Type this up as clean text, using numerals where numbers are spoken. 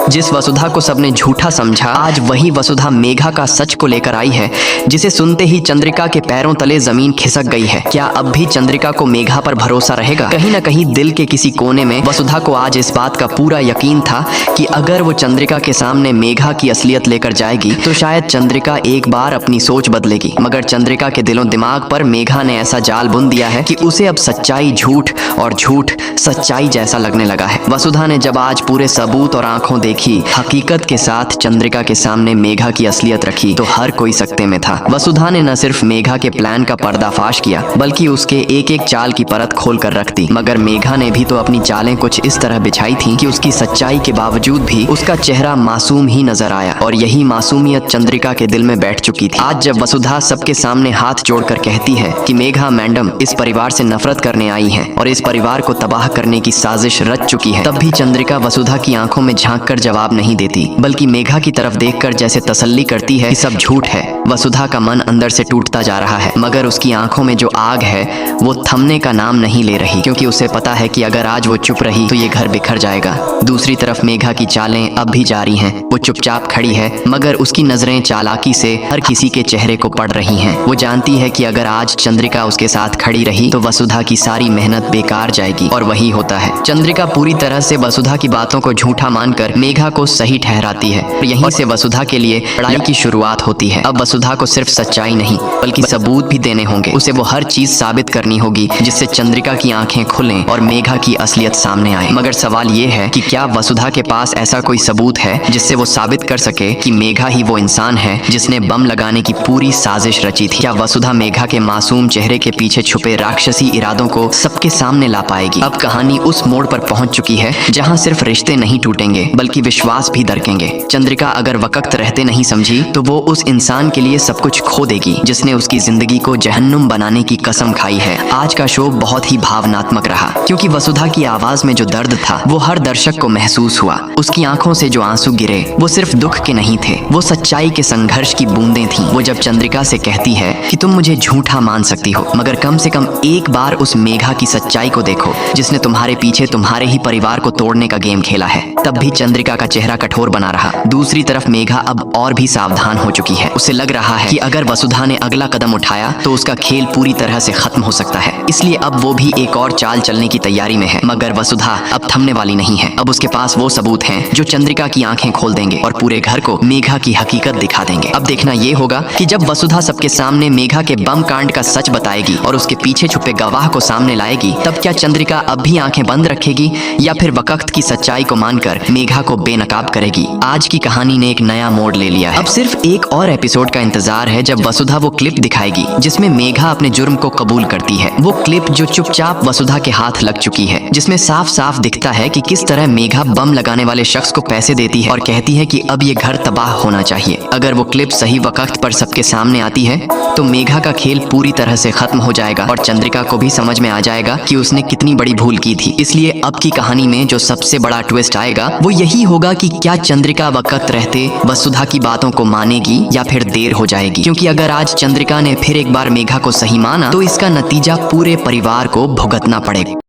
जिस वसुधा को सबने झूठा समझा, आज वही वसुधा मेघा का सच को लेकर आई है, जिसे सुनते ही चंद्रिका के पैरों तले जमीन खिसक गई है। क्या अब भी चंद्रिका को मेघा पर भरोसा रहेगा? कहीं न कहीं दिल के किसी कोने में वसुधा को आज इस बात का पूरा यकीन था कि अगर वो चंद्रिका के सामने मेघा की असलियत लेकर जाएगी तो शायद चंद्रिका एक बार अपनी सोच बदलेगी। मगर चंद्रिका के दिलों दिमाग पर मेघा ने ऐसा जाल बुन दिया है कि उसे अब सच्चाई झूठ और झूठ सच्चाई जैसा लगने लगा है। वसुधा ने जब आज पूरे सबूत और आंखों देखी, हकीकत के साथ चंद्रिका के सामने मेघा की असलियत रखी, तो हर कोई सकते में था। वसुधा ने न सिर्फ मेघा के प्लान का पर्दाफाश किया बल्कि उसके एक एक चाल की परत खोल कर रख दी। मगर मेघा ने भी तो अपनी चालें कुछ इस तरह बिछाई थी कि उसकी सच्चाई के बावजूद भी उसका चेहरा मासूम ही नजर आया, और यही मासूमियत चंद्रिका के दिल में बैठ चुकी थी। आज जब वसुधा सबके सामने हाथ जोड़कर कहती है कि मेघा मैडम इस परिवार से नफरत करने आई हैं और इस परिवार को तबाह करने की साजिश रच चुकी है, तब भी चंद्रिका वसुधा की आंखों में झांककर जवाब नहीं देती, बल्कि मेघा की तरफ देखकर जैसे तसल्ली करती है कि सब झूठ है। वसुधा का मन अंदर से टूटता जा रहा है, मगर उसकी आंखों में जो आग है वो थमने का नाम नहीं ले रही, क्योंकि उसे पता है कि अगर आज वो चुप रही तो ये घर बिखर जाएगा। दूसरी तरफ मेघा की चालें अब भी जारी हैं। वो चुपचाप खड़ी है, मगर उसकी नजरें चालाकी से हर किसी के चेहरे को पढ़ रही हैं। वो जानती है कि अगर आज चंद्रिका उसके साथ खड़ी रही तो वसुधा की सारी मेहनत बेकार जाएगी, और वही होता है। चंद्रिका पूरी तरह से वसुधा की बातों को झूठा मानकर मेघा को सही ठहराती है, और यहीं से वसुधा के लिए लड़ाई की शुरुआत होती है। अब वसुधा को सिर्फ सच्चाई नहीं बल्कि सबूत भी देने होंगे। उसे वो हर चीज साबित करनी होगी जिससे चंद्रिका की आंखें खुलें और मेघा की असलियत सामने आए। मगर सवाल ये है कि क्या वसुधा के पास ऐसा कोई सबूत है जिससे वो साबित कर सके कि मेघा ही वो इंसान है जिसने बम लगाने की पूरी साजिश रची थी? क्या वसुधा मेघा के मासूम चेहरे के पीछे छुपे राक्षसी इरादों को सबके सामने ला पाएगी? अब कहानी उस मोड़ पर पहुंच चुकी है जहां सिर्फ रिश्ते नहीं टूटेंगे बल्कि विश्वास भी दरकेंगे। चंद्रिका अगर वक्त रहते नहीं समझी तो वो उस इंसान के लिए सब कुछ खो देगी जिसने उसकी जिंदगी को जहन्नुम बनाने की कसम खाई है। आज का शो बहुत ही भावनात्मक रहा, क्योंकि वसुधा की आवाज में जो दर्द था वो हर दर्शक को महसूस हुआ। उसकी आंखों से जो आंसू गिरे वो सिर्फ दुख के नहीं थे, वो सच्चाई के संघर्ष की बूंदें थीं। वो जब चंद्रिका से कहती है कि तुम मुझे झूठा मान सकती हो, मगर कम से कम एक बार उस मेघा की सच्चाई को देखो जिसने तुम्हारे पीछे तुम्हारे ही परिवार को तोड़ने का गेम खेला है, तब भी चंद्रिका का चेहरा कठोर बना रहा। दूसरी तरफ मेघा अब और भी सावधान हो चुकी है। उसे लग रहा है कि अगर वसुधा ने अगला कदम उठाया तो उसका खेल पूरी तरह से खत्म हो सकता है, इसलिए अब वो भी एक और चाल चलने की तैयारी में है। मगर वसुधा अब थमने वाली नहीं है। अब उसके पास वो सबूत हैं जो चंद्रिका की आंखें खोल देंगे और पूरे घर को मेघा की हकीकत दिखा देंगे। अब देखना ये होगा कि जब वसुधा सबके सामने मेघा के बम कांड का सच बताएगी और उसके पीछे छुपे गवाह को सामने लाएगी, तब क्या चंद्रिका अब भी आंखें बंद रखेगी या फिर वक्त की सच्चाई को मानकर मेघा को बेनकाब करेगी? आज की कहानी ने एक नया मोड़ ले लिया है। अब सिर्फ एक और एपिसोड का इंतजार है जब वसुधा वो क्लिप दिखाएगी जिसमें मेघा अपने जुर्म को कबूल करती है। वो क्लिप जो चुपचाप वसुधा के हाथ लग चुकी है, जिसमें साफ साफ दिखता है कि किस तरह मेघा बम लगाने वाले शख्स को पैसे देती है और कहती है कि अब ये घर तबाह होना चाहिए। अगर वो क्लिप सही वक्त पर सबके सामने आती है तो मेघा का खेल पूरी तरह से खत्म हो जाएगा और चंद्रिका को भी समझ में आ जाएगा कि उसने कितनी बड़ी भूल की थी। इसलिए अब की कहानी में जो सबसे बड़ा ट्विस्ट आएगा वो यही होगा कि क्या चंद्रिका वक्त रहते वसुधा की बातों को मानेगी या फिर देर हो जाएगी। क्योंकि अगर आज चंद्रिका ने फिर एक बार मेघा को सही माना तो इसका नतीजा पूरे परिवार को भुगतना पड़ेगा।